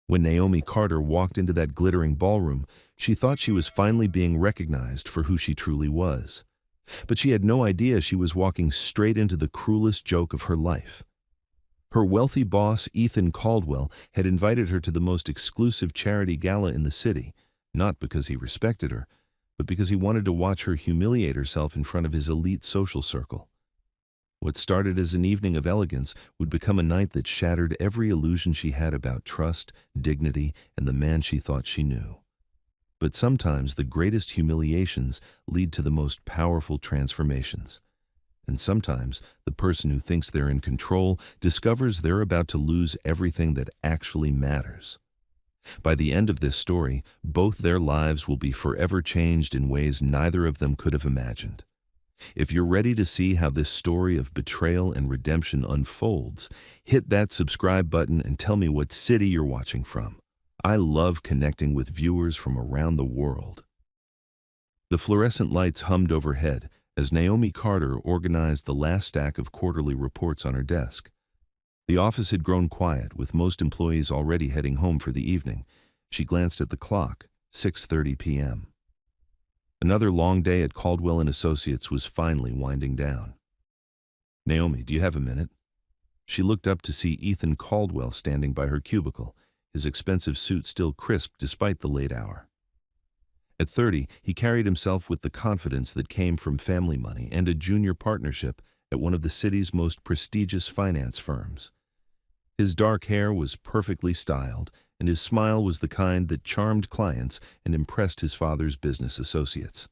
When Naomi Carter walked into that glittering ballroom, she thought she was finally being recognized for who she truly was. But she had no idea she was walking straight into the cruelest joke of her life. Her wealthy boss, Ethan Caldwell, had invited her to the most exclusive charity gala in the city, not because he respected her, but because he wanted to watch her humiliate herself in front of his elite social circle. What started as an evening of elegance would become a night that shattered every illusion she had about trust, dignity, and the man she thought she knew. But sometimes the greatest humiliations lead to the most powerful transformations. And sometimes the person who thinks they're in control discovers they're about to lose everything that actually matters. By the end of this story, both their lives will be forever changed in ways neither of them could have imagined. If you're ready to see how this story of betrayal and redemption unfolds, hit that subscribe button and tell me what city you're watching from. I love connecting with viewers from around the world. The fluorescent lights hummed overhead as Naomi Carter organized the last stack of quarterly reports on her desk. The office had grown quiet, with most employees already heading home for the evening. She glanced at the clock, 6:30 p.m. Another long day at Caldwell & Associates was finally winding down. "Naomi, do you have a minute?" She looked up to see Ethan Caldwell standing by her cubicle, his expensive suit still crisp despite the late hour. At 30, he carried himself with the confidence that came from family money and a junior partnership at one of the city's most prestigious finance firms. His dark hair was perfectly styled, and his smile was the kind that charmed clients and impressed his father's business associates.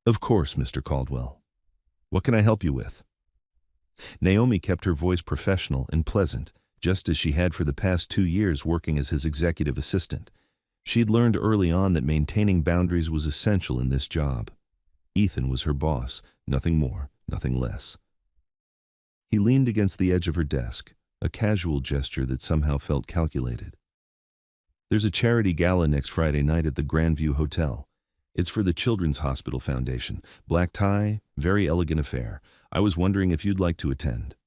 "Of course, Mr. Caldwell. What can I help you with?" Naomi kept her voice professional and pleasant, just as she had for the past 2 years working as his executive assistant. She'd learned early on that maintaining boundaries was essential in this job. Ethan was her boss, nothing more, nothing less. He leaned against the edge of her desk, a casual gesture that somehow felt calculated. "There's a charity gala next Friday night at the Grandview Hotel. It's for the Children's Hospital Foundation. Black tie, very elegant affair. I was wondering if you'd like to attend."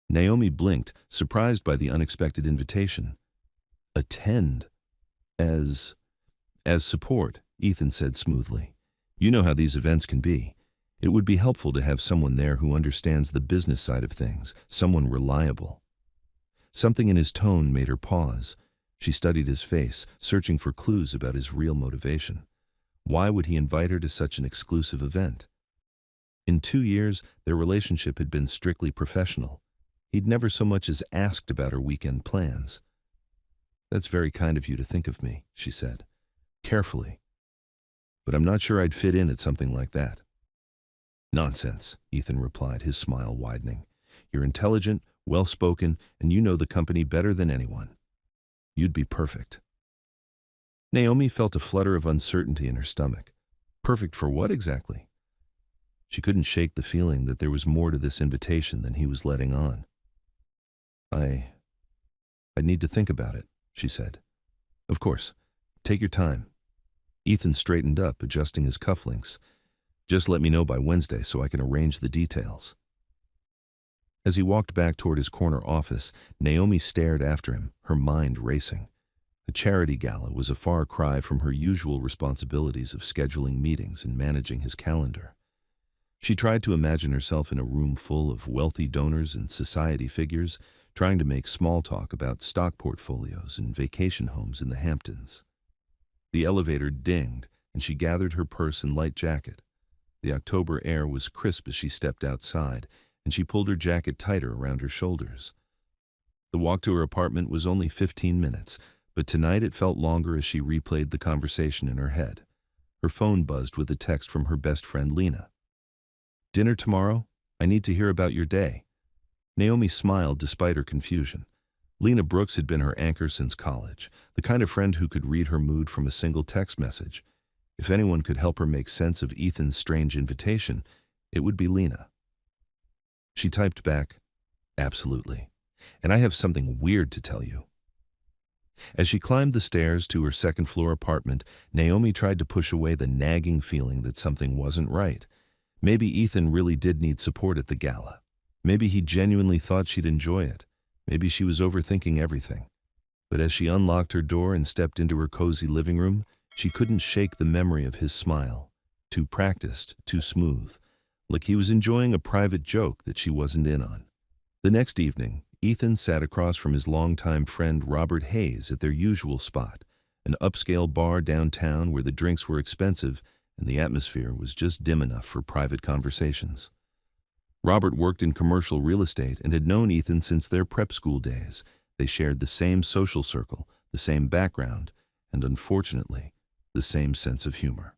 Naomi blinked, surprised by the unexpected invitation. "Attend? As support," Ethan said smoothly. "You know how these events can be. It would be helpful to have someone there who understands the business side of things, someone reliable." Something in his tone made her pause. She studied his face, searching for clues about his real motivation. Why would he invite her to such an exclusive event? In 2 years, their relationship had been strictly professional. He'd never so much as asked about her weekend plans. "That's very kind of you to think of me," she said, carefully. "But I'm not sure I'd fit in at something like that." "Nonsense," Ethan replied, his smile widening. "You're intelligent, well-spoken, and you know the company better than anyone. You'd be perfect." Naomi felt a flutter of uncertainty in her stomach. Perfect for what exactly? She couldn't shake the feeling that there was more to this invitation than he was letting on. I need to think about it," she said. "Of course. Take your time." Ethan straightened up, adjusting his cufflinks. "Just let me know by Wednesday so I can arrange the details." As he walked back toward his corner office, Naomi stared after him, her mind racing. The charity gala was a far cry from her usual responsibilities of scheduling meetings and managing his calendar. She tried to imagine herself in a room full of wealthy donors and society figures, trying to make small talk about stock portfolios and vacation homes in the Hamptons. The elevator dinged, and she gathered her purse and light jacket. The October air was crisp as she stepped outside, and she pulled her jacket tighter around her shoulders. The walk to her apartment was only 15 minutes, but tonight it felt longer as she replayed the conversation in her head. Her phone buzzed with a text from her best friend Lena. "Dinner tomorrow? I need to hear about your day." Naomi smiled despite her confusion. Lena Brooks had been her anchor since college, the kind of friend who could read her mood from a single text message. If anyone could help her make sense of Ethan's strange invitation, it would be Lena. She typed back, "Absolutely. And I have something weird to tell you." As she climbed the stairs to her second-floor apartment, Naomi tried to push away the nagging feeling that something wasn't right. Maybe Ethan really did need support at the gala. Maybe he genuinely thought she'd enjoy it. Maybe she was overthinking everything. But as she unlocked her door and stepped into her cozy living room, she couldn't shake the memory of his smile. Too practiced, too smooth, like he was enjoying a private joke that she wasn't in on. The next evening, Ethan sat across from his longtime friend Robert Hayes at their usual spot, an upscale bar downtown where the drinks were expensive and the atmosphere was just dim enough for private conversations. Robert worked in commercial real estate and had known Ethan since their prep school days. They shared the same social circle, the same background, and unfortunately, the same sense of humor.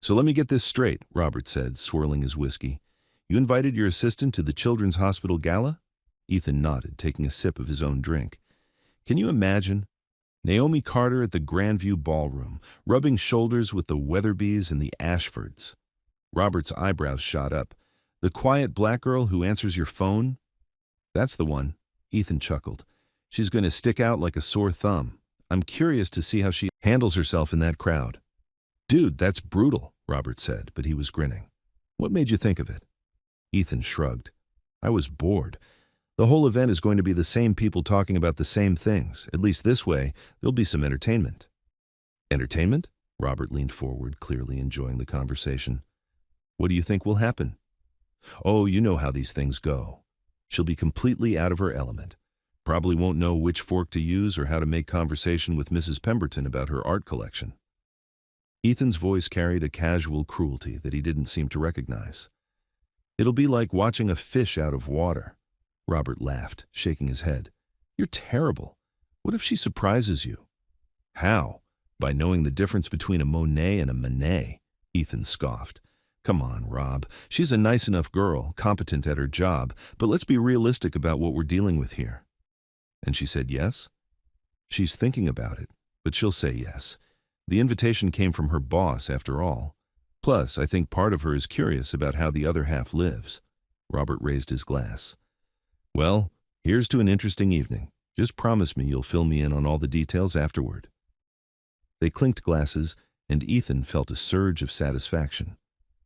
"So let me get this straight," Robert said, swirling his whiskey. "You invited your assistant to the Children's Hospital Gala?" Ethan nodded, taking a sip of his own drink. "Can you imagine? Naomi Carter at the Grandview Ballroom, rubbing shoulders with the Weatherbys and the Ashfords." Robert's eyebrows shot up. "The quiet black girl who answers your phone?" "That's the one," Ethan chuckled. "She's going to stick out like a sore thumb. I'm curious to see how she handles herself in that crowd." "Dude, that's brutal," Robert said, but he was grinning. "What made you think of it?" Ethan shrugged. "I was bored. The whole event is going to be the same people talking about the same things. At least this way, there'll be some entertainment." "Entertainment?" Robert leaned forward, clearly enjoying the conversation. "What do you think will happen?" "Oh, you know how these things go. She'll be completely out of her element. Probably won't know which fork to use or how to make conversation with Mrs. Pemberton about her art collection." Ethan's voice carried a casual cruelty that he didn't seem to recognize. "It'll be like watching a fish out of water." Robert laughed, shaking his head. "You're terrible. What if she surprises you?" "How? By knowing the difference between a Monet and a Manet," Ethan scoffed. "Come on, Rob. She's a nice enough girl, competent at her job, but let's be realistic about what we're dealing with here." "And she said yes?" "She's thinking about it, but she'll say yes. The invitation came from her boss, after all. Plus, I think part of her is curious about how the other half lives." Robert raised his glass. "Well, here's to an interesting evening. Just promise me you'll fill me in on all the details afterward." They clinked glasses, and Ethan felt a surge of satisfaction.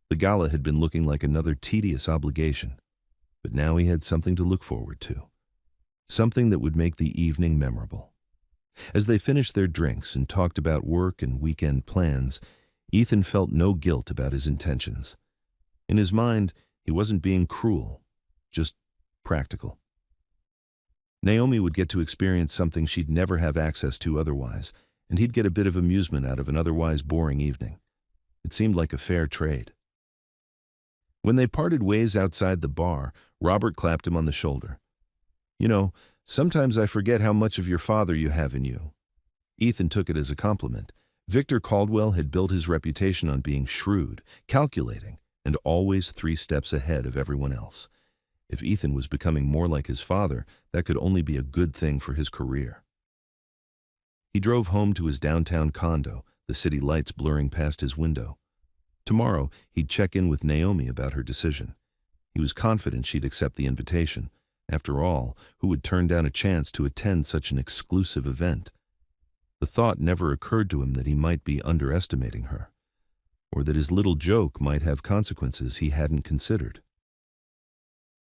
The gala had been looking like another tedious obligation, but now he had something to look forward to. Something that would make the evening memorable. As they finished their drinks and talked about work and weekend plans, Ethan felt no guilt about his intentions. In his mind, he wasn't being cruel, just practical. Naomi would get to experience something she'd never have access to otherwise, and he'd get a bit of amusement out of an otherwise boring evening. It seemed like a fair trade. When they parted ways outside the bar, Robert clapped him on the shoulder. "You know, sometimes I forget how much of your father you have in you." Ethan took it as a compliment. Victor Caldwell had built his reputation on being shrewd, calculating, and always 3 steps ahead of everyone else. If Ethan was becoming more like his father, that could only be a good thing for his career. He drove home to his downtown condo, the city lights blurring past his window. Tomorrow, he'd check in with Naomi about her decision. He was confident she'd accept the invitation. After all, who would turn down a chance to attend such an exclusive event? The thought never occurred to him that he might be underestimating her, or that his little joke might have consequences he hadn't considered.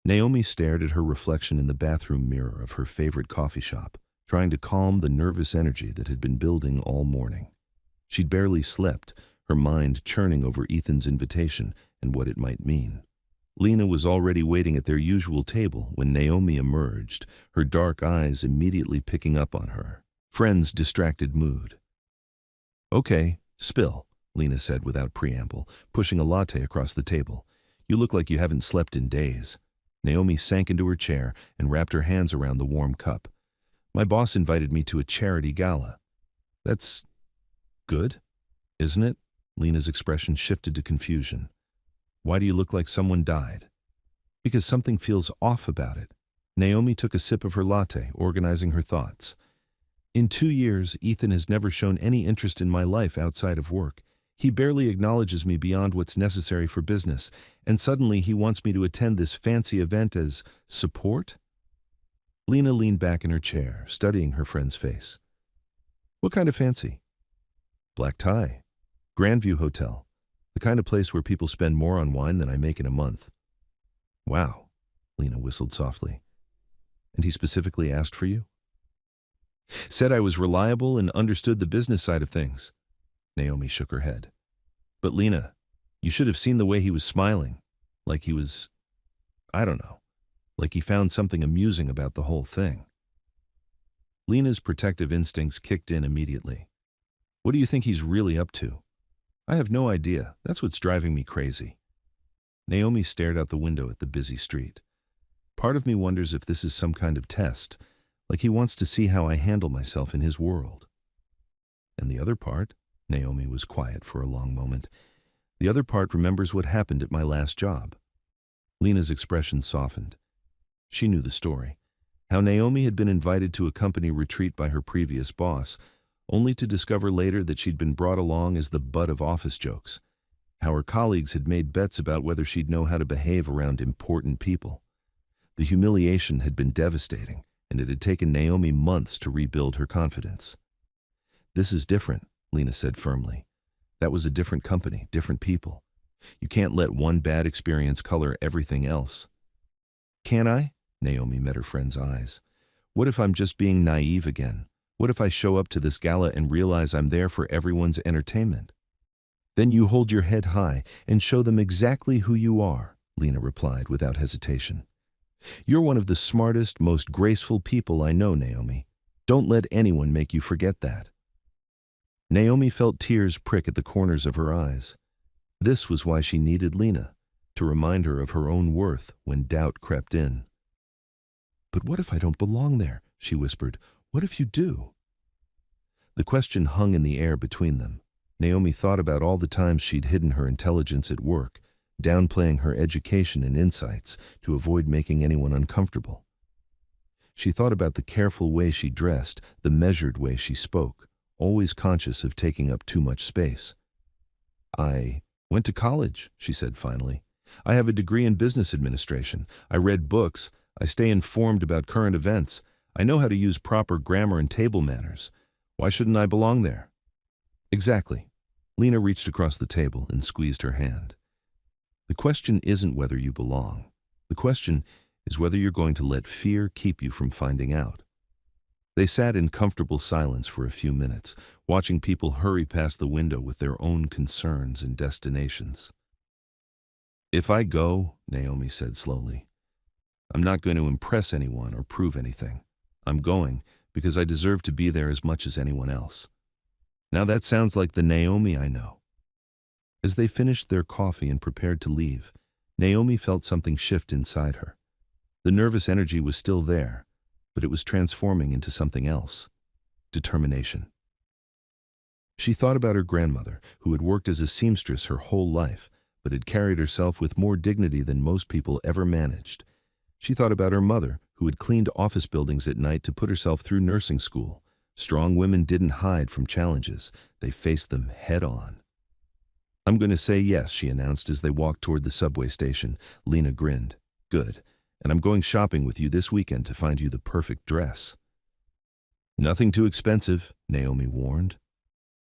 Naomi stared at her reflection in the bathroom mirror of her favorite coffee shop, trying to calm the nervous energy that had been building all morning. She'd barely slept, her mind churning over Ethan's invitation and what it might mean. Lena was already waiting at their usual table when Naomi emerged, her dark eyes immediately picking up on her. Friend's distracted mood. "Okay, spill," Lena said without preamble, pushing a latte across the table. "You look like you haven't slept in days." Naomi sank into her chair and wrapped her hands around the warm cup. "My boss invited me to a charity gala." "That's good, isn't it?" Lena's expression shifted to confusion. "Why do you look like someone died?" "Because something feels off about it." Naomi took a sip of her latte, organizing her thoughts. "In 2 years, Ethan has never shown any interest in my life outside of work. He barely acknowledges me beyond what's necessary for business, and suddenly he wants me to attend this fancy event as support?" Lena leaned back in her chair, studying her friend's face. "What kind of fancy?" "Black tie. Grandview Hotel. The kind of place where people spend more on wine than I make in a month." "Wow," Lena whistled softly. "And he specifically asked for you?" Said I was reliable and understood the business side of things. Naomi shook her head. But Lena, you should have seen the way he was smiling. Like he was, I don't know, like he found something amusing about the whole thing. Lena's protective instincts kicked in immediately. What do you think he's really up to? I have no idea. That's what's driving me crazy. Naomi stared out the window at the busy street. Part of me wonders if this is some kind of test, like he wants to see how I handle myself in his world. And the other part? Naomi was quiet for a long moment. The other part remembers what happened at my last job. Lena's expression softened. She knew the story. How Naomi had been invited to a company retreat by her previous boss, only to discover later that she'd been brought along as the butt of office jokes. How her colleagues had made bets about whether she'd know how to behave around important people. The humiliation had been devastating, and it had taken Naomi months to rebuild her confidence. This is different, Lena said firmly. That was a different company, different people. You can't let one bad experience color everything else. Can I? Naomi met her friend's eyes. What if I'm just being naive again? What if I show up to this gala and realize I'm there for everyone's entertainment? Then you hold your head high and show them exactly who you are, Lena replied without hesitation. You're one of the smartest, most graceful people I know, Naomi. Don't let anyone make you forget that. Naomi felt tears prick at the corners of her eyes. This was why she needed Lena, to remind her of her own worth when doubt crept in. But what if I don't belong there? She whispered. What if you do? The question hung in the air between them. Naomi thought about all the times she'd hidden her intelligence at work, downplaying her education and insights to avoid making anyone uncomfortable. She thought about the careful way she dressed, the measured way she spoke, always conscious of taking up too much space. I went to college, she said finally. I have a degree in business administration. I read books. I stay informed about current events. I know how to use proper grammar and table manners. Why shouldn't I belong there? Exactly. Lena reached across the table and squeezed her hand. The question isn't whether you belong. The question is whether you're going to let fear keep you from finding out. They sat in comfortable silence for a few minutes, watching people hurry past the window with their own concerns and destinations. If I go, Naomi said slowly, I'm not going to impress anyone or prove anything. I'm going because I deserve to be there as much as anyone else. Now that sounds like the Naomi I know. As they finished their coffee and prepared to leave, Naomi felt something shift inside her. The nervous energy was still there, but it was transforming into something else. Determination. She thought about her grandmother, who had worked as a seamstress her whole life, but had carried herself with more dignity than most people ever managed. She thought about her mother, who had cleaned office buildings at night to put herself through nursing school. Strong women didn't hide from challenges. They faced them head on. I'm going to say yes, she announced as they walked toward the subway station. Lena grinned. Good. And I'm going shopping with you this weekend to find you the perfect dress. Nothing too expensive, Naomi warned.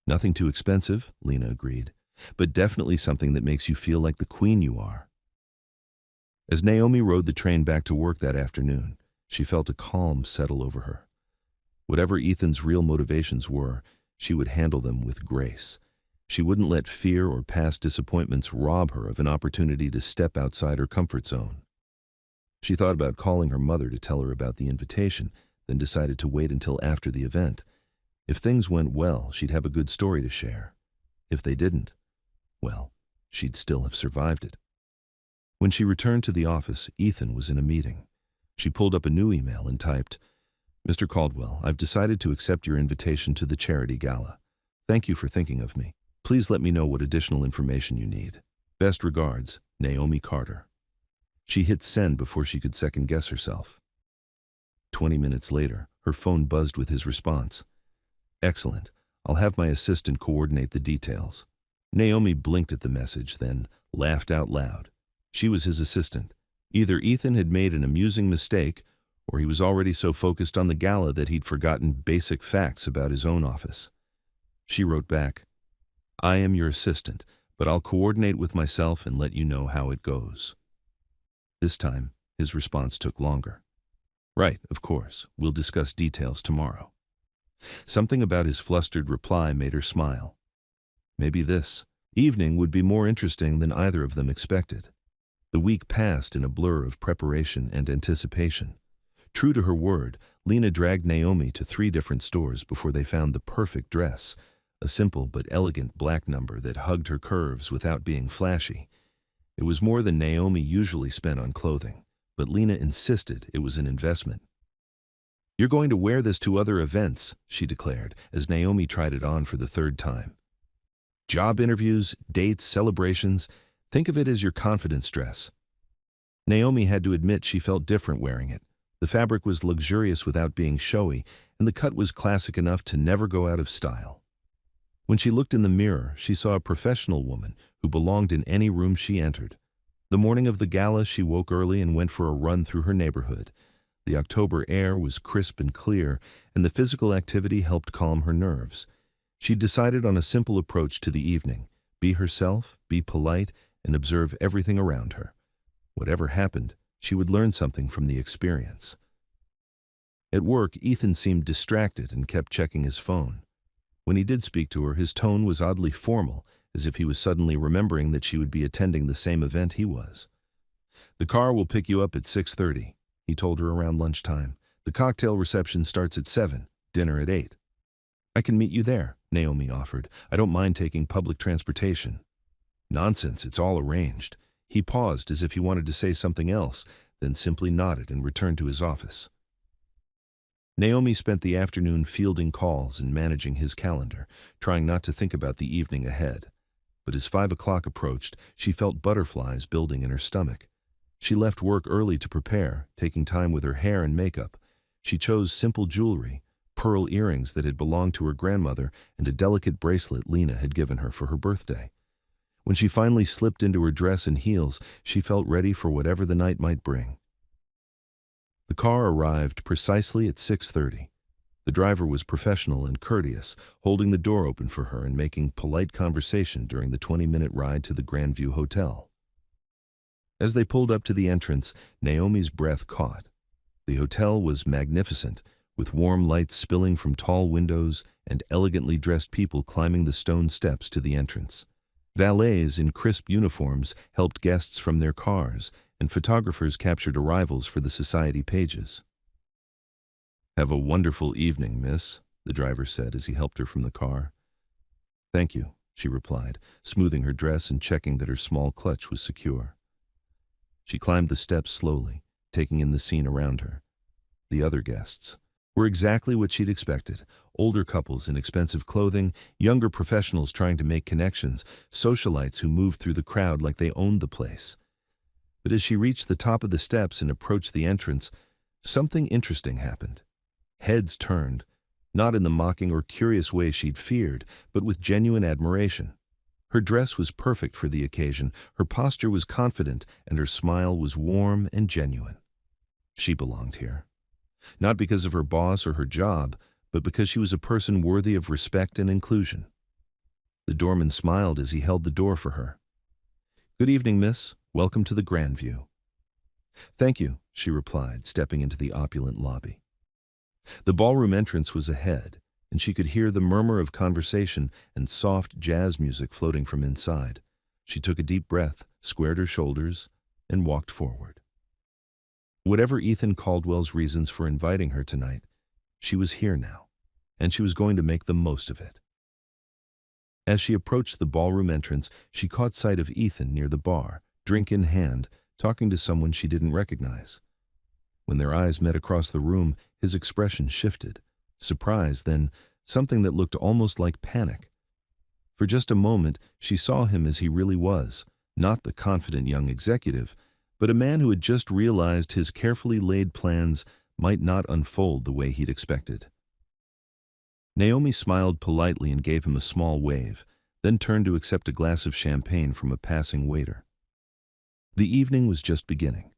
Nothing too expensive, Lena agreed, but definitely something that makes you feel like the queen you are. As Naomi rode the train back to work that afternoon, she felt a calm settle over her. Whatever Ethan's real motivations were, she would handle them with grace. She wouldn't let fear or past disappointments rob her of an opportunity to step outside her comfort zone. She thought about calling her mother to tell her about the invitation, then decided to wait until after the event. If things went well, she'd have a good story to share. If they didn't, well, she'd still have survived it. When she returned to the office, Ethan was in a meeting. She pulled up a new email and typed, Mr. Caldwell, I've decided to accept your invitation to the charity gala. Thank you for thinking of me. Please let me know what additional information you need. Best regards, Naomi Carter. She hit send before she could second-guess herself. 20 minutes later, her phone buzzed with his response. Excellent. I'll have my assistant coordinate the details. Naomi blinked at the message, then laughed out loud. She was his assistant. Either Ethan had made an amusing mistake, or he was already so focused on the gala that he'd forgotten basic facts about his own office. She wrote back, I am your assistant, but I'll coordinate with myself and let you know how it goes. This time, his response took longer. Right, of course. We'll discuss details tomorrow. Something about his flustered reply made her smile. Maybe this evening would be more interesting than either of them expected. The week passed in a blur of preparation and anticipation. True to her word, Lena dragged Naomi to 3 different stores before they found the perfect dress, a simple but elegant black number that hugged her curves without being flashy. It was more than Naomi usually spent on clothing, but Lena insisted it was an investment. "You're going to wear this to other events," she declared, as Naomi tried it on for the 3rd time. "Job interviews, dates, celebrations, think of it as your confidence dress." Naomi had to admit she felt different wearing it. The fabric was luxurious without being showy, and the cut was classic enough to never go out of style. When she looked in the mirror, she saw a professional woman who belonged in any room she entered. The morning of the gala, she woke early and went for a run through her neighborhood. The October air was crisp and clear, and the physical activity helped calm her nerves. She decided on a simple approach to the evening: be herself, be polite, and observe everything around her. Whatever happened, she would learn something from the experience. At work, Ethan seemed distracted and kept checking his phone. When he did speak to her, his tone was oddly formal, as if he was suddenly remembering that she would be attending the same event he was. "The car will pick you up at 6:30, he told her around lunchtime. "The cocktail reception starts at 7, dinner at 8. "I can meet you there," Naomi offered. "I don't mind taking public transportation." "Nonsense, it's all arranged." He paused as if he wanted to say something else, then simply nodded and returned to his office. Naomi spent the afternoon fielding calls and managing his calendar, trying not to think about the evening ahead. But as 5 o'clock approached, she felt butterflies building in her stomach. She left work early to prepare, taking time with her hair and makeup. She chose simple jewelry, pearl earrings that had belonged to her grandmother, and a delicate bracelet Lena had given her for her birthday. When she finally slipped into her dress and heels, she felt ready for whatever the night might bring. The car arrived precisely at 6:30. The driver was professional and courteous, holding the door open for her and making polite conversation during the 20-minute ride to the Grandview Hotel. As they pulled up to the entrance, Naomi's breath caught. The hotel was magnificent, with warm lights spilling from tall windows and elegantly dressed people climbing the stone steps to the entrance. Valets in crisp uniforms helped guests from their cars, and photographers captured arrivals for the society pages. "Have a wonderful evening, miss," the driver said as he helped her from the car. "Thank you," she replied, smoothing her dress and checking that her small clutch was secure. She climbed the steps slowly, taking in the scene around her. The other guests were exactly what she'd expected: older couples in expensive clothing, younger professionals trying to make connections, socialites who moved through the crowd like they owned the place. But as she reached the top of the steps and approached the entrance, something interesting happened. Heads turned, not in the mocking or curious way she'd feared, but with genuine admiration. Her dress was perfect for the occasion, her posture was confident, and her smile was warm and genuine. She belonged here. Not because of her boss or her job, but because she was a person worthy of respect and inclusion. The doorman smiled as he held the door for her. "Good evening, miss. Welcome to the Grandview." "Thank you," she replied, stepping into the opulent lobby. The ballroom entrance was ahead, and she could hear the murmur of conversation and soft jazz music floating from inside. She took a deep breath, squared her shoulders, and walked forward. Whatever Ethan Caldwell's reasons for inviting her tonight, she was here now, and she was going to make the most of it. As she approached the ballroom entrance, she caught sight of Ethan near the bar, drink in hand, talking to someone she didn't recognize. When their eyes met across the room, his expression shifted. Surprise, then something that looked almost like panic. For just a moment, she saw him as he really was, not the confident young executive, but a man who had just realized his carefully laid plans might not unfold the way he'd expected. Naomi smiled politely and gave him a small wave, then turned to accept a glass of champagne from a passing waiter. The evening was just beginning,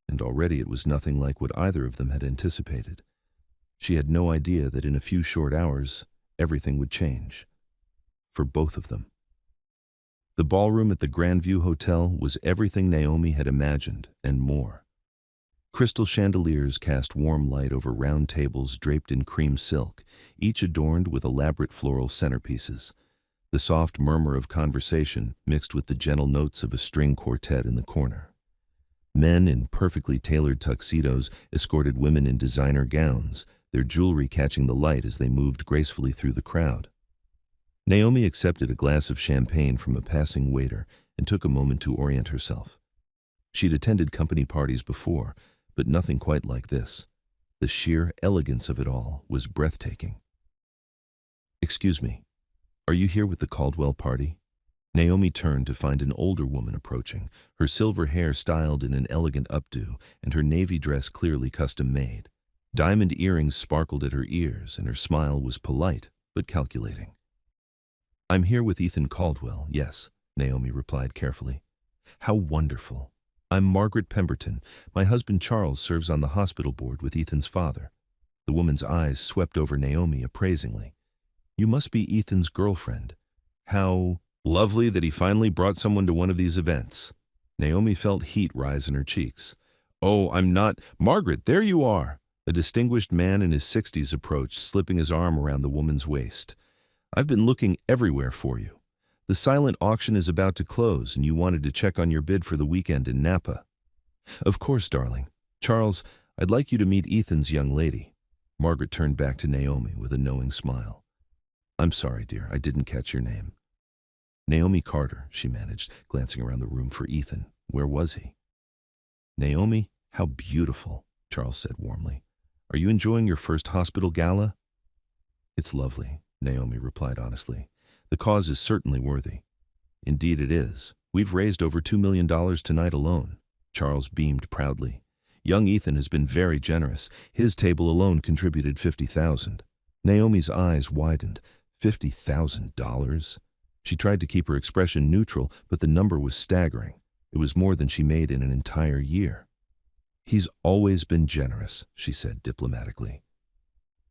and already it was nothing like what either of them had anticipated. She had no idea that in a few short hours, everything would change. For both of them. The ballroom at the Grandview Hotel was everything Naomi had imagined and more. Crystal chandeliers cast warm light over round tables draped in cream silk, each adorned with elaborate floral centerpieces. The soft murmur of conversation mixed with the gentle notes of a string quartet in the corner. Men in perfectly tailored tuxedos escorted women in designer gowns, their jewelry catching the light as they moved gracefully through the crowd. Naomi accepted a glass of champagne from a passing waiter and took a moment to orient herself. She'd attended company parties before, but nothing quite like this. The sheer elegance of it all was breathtaking. "Excuse me, are you here with the Caldwell party?" Naomi turned to find an older woman approaching, her silver hair styled in an elegant updo and her navy dress clearly custom-made. Diamond earrings sparkled at her ears and her smile was polite but calculating. "I'm here with Ethan Caldwell, yes," Naomi replied carefully. "How wonderful. I'm Margaret Pemberton. My husband Charles serves on the hospital board with Ethan's father." The woman's eyes swept over Naomi appraisingly. "You must be Ethan's girlfriend. How lovely that he finally brought someone to one of these events." Naomi felt heat rise in her cheeks. "Oh, I'm not— Margaret, there you are!" A distinguished man in his 60s approached, slipping his arm around the woman's waist. "I've been looking everywhere for you. The silent auction is about to close and you wanted to check on your bid for the weekend in Napa." "Of course, darling. Charles, I'd like you to meet Ethan's young lady." Margaret turned back to Naomi with a knowing smile. "I'm sorry, dear, I didn't catch your name." "Naomi Carter," she managed, glancing around the room for Ethan. Where was he? "Naomi, how beautiful," Charles said warmly. "Are you enjoying your first hospital gala?" "It's lovely," Naomi replied honestly. "The cause is certainly worthy." "Indeed it is. We've raised over $2 million tonight alone." Charles beamed proudly. "Young Ethan has been very generous. His table alone contributed $50,000. Naomi's eyes widened. $50,000? She tried to keep her expression neutral, but the number was staggering. It was more than she made in an entire year. "He's always been generous," she said diplomatically.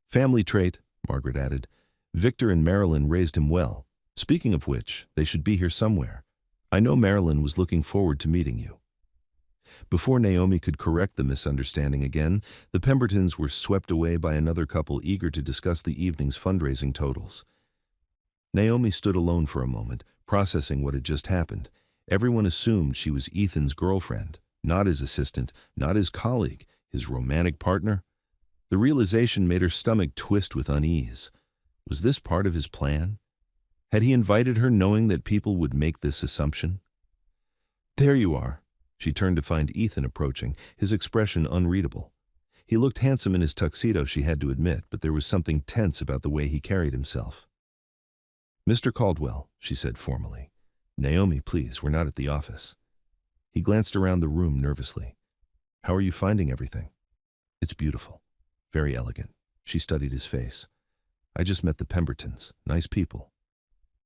"Family trait," Margaret added. "Victor and Marilyn raised him well. Speaking of which, they should be here somewhere. I know Marilyn was looking forward to meeting you." Before Naomi could correct the misunderstanding again, the Pembertons were swept away by another couple eager to discuss the evening's fundraising totals. Naomi stood alone for a moment, processing what had just happened. Everyone assumed she was Ethan's girlfriend, not his assistant, not his colleague, his romantic partner. The realization made her stomach twist with unease. Was this part of his plan? Had he invited her knowing that people would make this assumption? "There you are." She turned to find Ethan approaching, his expression unreadable. He looked handsome in his tuxedo, she had to admit, but there was something tense about the way he carried himself. "Mr. Caldwell," she said formally. "Naomi, please, we're not at the office." He glanced around the room nervously. "How are you finding everything?" "It's beautiful. Very elegant." She studied his face. "I just met the Pembertons. Nice people."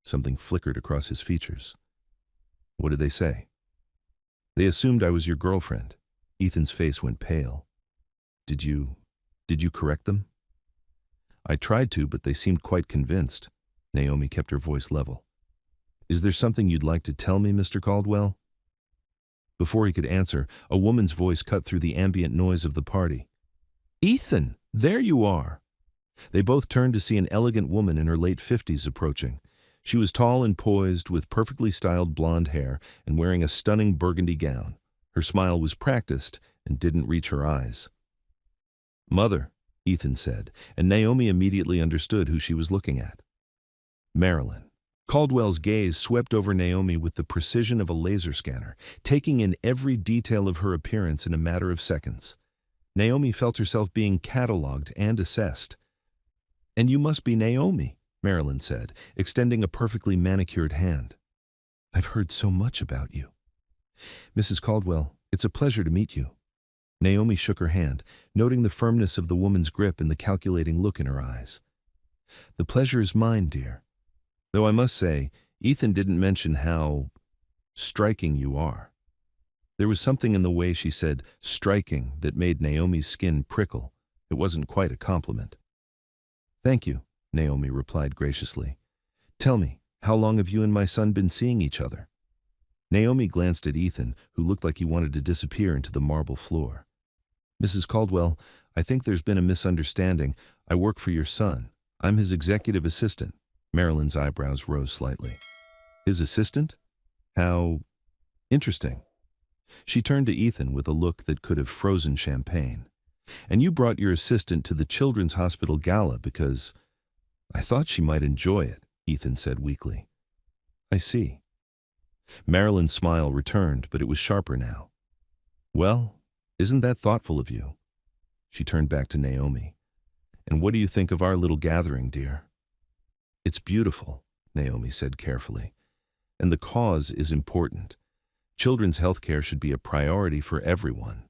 Something flickered across his features. "What did they say?" "They assumed I was your girlfriend." Ethan's face went pale. Did you correct them?" "I tried to, but they seemed quite convinced." Naomi kept her voice level. "Is there something you'd like to tell me, Mr. Caldwell?" Before he could answer, a woman's voice cut through the ambient noise of the party. "Ethan, there you are!" They both turned to see an elegant woman in her late 50s approaching. She was tall and poised, with perfectly styled blonde hair and wearing a stunning burgundy gown. Her smile was practiced and didn't reach her eyes. "Mother," Ethan said, and Naomi immediately understood who she was looking at. "Marilyn." Caldwell's gaze swept over Naomi with the precision of a laser scanner, taking in every detail of her appearance in a matter of seconds. Naomi felt herself being catalogued and assessed. "And you must be Naomi," Marilyn said, extending a perfectly manicured hand. "I've heard so much about you." "Mrs. Caldwell, it's a pleasure to meet you." Naomi shook her hand, noting the firmness of the woman's grip and the calculating look in her eyes. "The pleasure is mine, dear. Though I must say, Ethan didn't mention how striking you are." There was something in the way she said striking that made Naomi's skin prickle. It wasn't quite a compliment. "Thank you," Naomi replied graciously. "Tell me, how long have you and my son been seeing each other?" Naomi glanced at Ethan, who looked like he wanted to disappear into the marble floor. Mrs. Caldwell, I think there's been a misunderstanding. I work for your son. I'm his executive assistant. Marilyn's eyebrows rose slightly. His assistant? How interesting. She turned to Ethan with a look that could have frozen champagne. And you brought your assistant to the Children's Hospital Gala because I thought she might enjoy it, Ethan said weakly. I see. Marilyn's smile returned, but it was sharper now. Well, isn't that thoughtful of you? She turned back to Naomi. And what do you think of our little gathering, dear? It's beautiful, Naomi said carefully. And the cause is important. Children's health care should be a priority for everyone.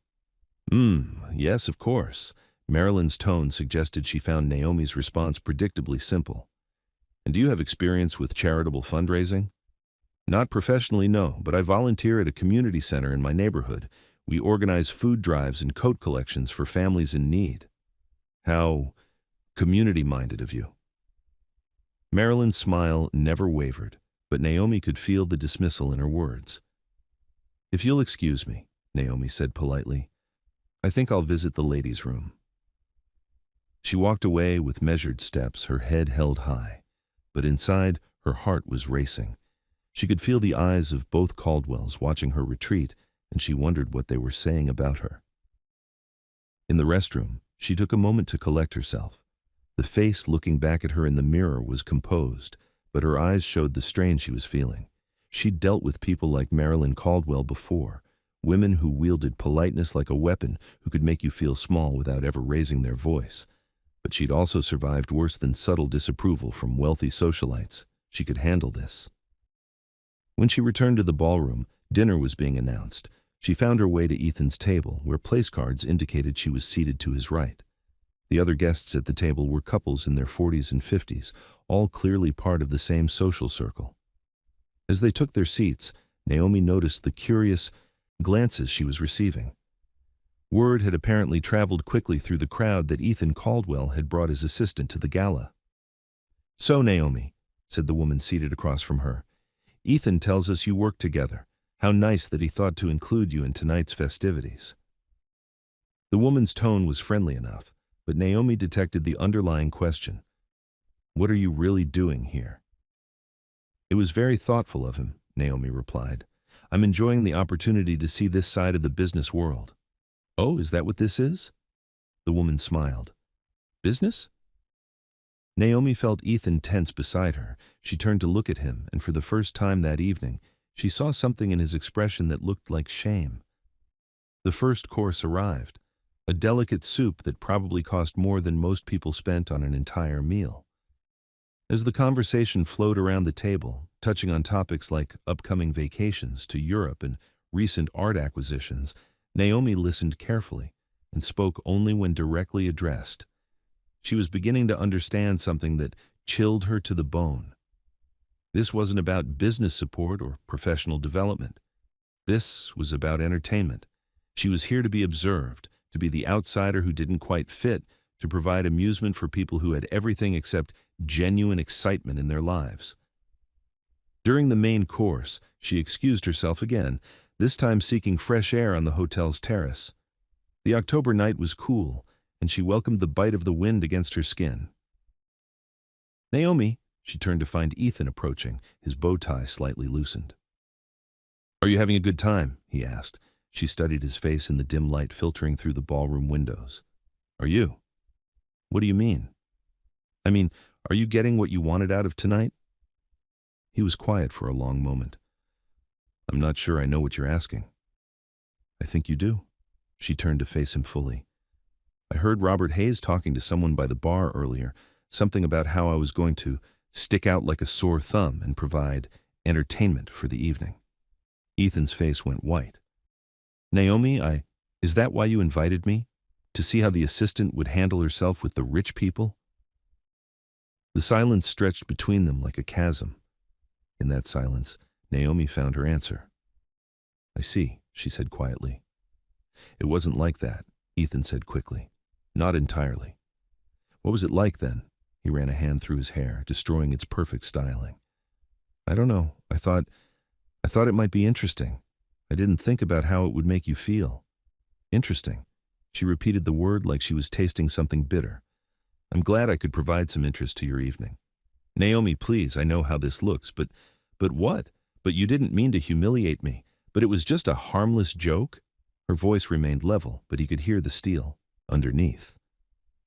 Yes, of course. Marilyn's tone suggested she found Naomi's response predictably simple. And do you have experience with charitable fundraising? Not professionally, no, but I volunteer at a community center in my neighborhood. We organize food drives and coat collections for families in need. How community-minded of you. Marilyn's smile never wavered, but Naomi could feel the dismissal in her words. If you'll excuse me, Naomi said politely, I think I'll visit the ladies' room. She walked away with measured steps, her head held high, but inside her heart was racing. She could feel the eyes of both Caldwells watching her retreat, and she wondered what they were saying about her. In the restroom, she took a moment to collect herself. The face looking back at her in the mirror was composed, but her eyes showed the strain she was feeling. She'd dealt with people like Marilyn Caldwell before, women who wielded politeness like a weapon, who could make you feel small without ever raising their voice. But she'd also survived worse than subtle disapproval from wealthy socialites. She could handle this. When she returned to the ballroom, dinner was being announced. She found her way to Ethan's table, where place cards indicated she was seated to his right. The other guests at the table were couples in their 40s and 50s, all clearly part of the same social circle. As they took their seats, Naomi noticed the curious glances she was receiving. Word had apparently traveled quickly through the crowd that Ethan Caldwell had brought his assistant to the gala. So, Naomi, said the woman seated across from her, Ethan tells us you work together. How nice that he thought to include you in tonight's festivities. The woman's tone was friendly enough, but Naomi detected the underlying question. What are you really doing here? It was very thoughtful of him, Naomi replied. I'm enjoying the opportunity to see this side of the business world. Oh, is that what this is? The woman smiled. Business? Naomi felt Ethan tense beside her. She turned to look at him, and for the first time that evening, she saw something in his expression that looked like shame. The first course arrived, a delicate soup that probably cost more than most people spent on an entire meal. As the conversation flowed around the table, touching on topics like upcoming vacations to Europe and recent art acquisitions, Naomi listened carefully and spoke only when directly addressed. She was beginning to understand something that chilled her to the bone. This wasn't about business support or professional development. This was about entertainment. She was here to be observed, to be the outsider who didn't quite fit, to provide amusement for people who had everything except genuine excitement in their lives. During the main course, she excused herself again, this time seeking fresh air on the hotel's terrace. The October night was cool, and she welcomed the bite of the wind against her skin. Naomi, she turned to find Ethan approaching, his bow tie slightly loosened. Are you having a good time? He asked. She studied his face in the dim light filtering through the ballroom windows. Are you? What do you mean? I mean, are you getting what you wanted out of tonight? He was quiet for a long moment. I'm not sure I know what you're asking. I think you do. She turned to face him fully. I heard Robert Hayes talking to someone by the bar earlier, something about how I was going to stick out like a sore thumb and provide entertainment for the evening. Ethan's face went white. Naomi, is that why you invited me? To see how the assistant would handle herself with the rich people? The silence stretched between them like a chasm. In that silence, Naomi found her answer. I see, she said quietly. It wasn't like that, Ethan said quickly. Not entirely. What was it like then? He ran a hand through his hair, destroying its perfect styling. I don't know. I thought it might be interesting. I didn't think about how it would make you feel. Interesting. She repeated the word like she was tasting something bitter. "I'm glad I could provide some interest to your evening." "Naomi, please, I know how this looks, but what? But you didn't mean to humiliate me. But it was just a harmless joke?" Her voice remained level, but he could hear the steel underneath.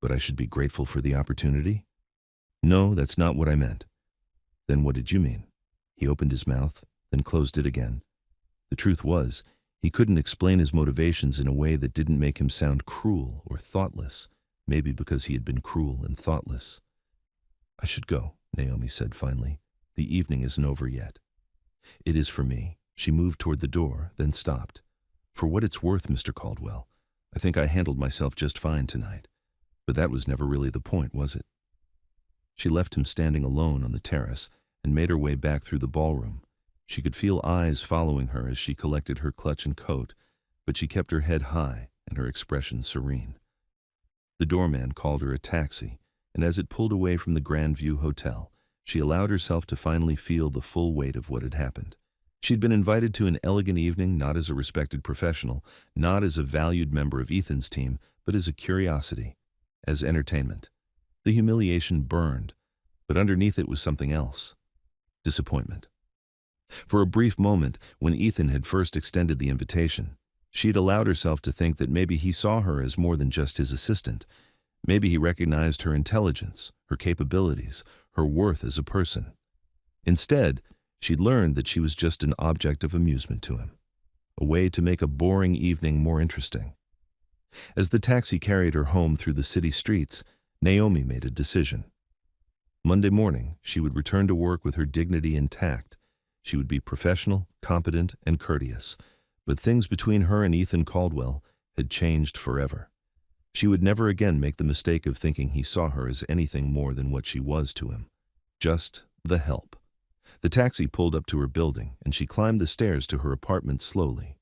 "But I should be grateful for the opportunity?" "No, that's not what I meant." "Then what did you mean?" He opened his mouth, then closed it again. The truth was, he couldn't explain his motivations in a way that didn't make him sound cruel or thoughtless, maybe because he had been cruel and thoughtless. "I should go," Naomi said finally. "The evening isn't over yet." "It is for me." She moved toward the door, then stopped. "For what it's worth, Mr. Caldwell, I think I handled myself just fine tonight. But that was never really the point, was it?" She left him standing alone on the terrace and made her way back through the ballroom. She could feel eyes following her as she collected her clutch and coat, but she kept her head high and her expression serene. The doorman called her a taxi, and as it pulled away from the Grandview Hotel, she allowed herself to finally feel the full weight of what had happened. She'd been invited to an elegant evening not as a respected professional, not as a valued member of Ethan's team, but as a curiosity, as entertainment. The humiliation burned, but underneath it was something else. Disappointment. For a brief moment, when Ethan had first extended the invitation, she'd allowed herself to think that maybe he saw her as more than just his assistant. Maybe he recognized her intelligence, her capabilities, her worth as a person. Instead, she'd learned that she was just an object of amusement to him, a way to make a boring evening more interesting. As the taxi carried her home through the city streets, Naomi made a decision. Monday morning, she would return to work with her dignity intact. She would be professional, competent, and courteous. But things between her and Ethan Caldwell had changed forever. She would never again make the mistake of thinking he saw her as anything more than what she was to him. Just the help. The taxi pulled up to her building, and she climbed the stairs to her apartment slowly.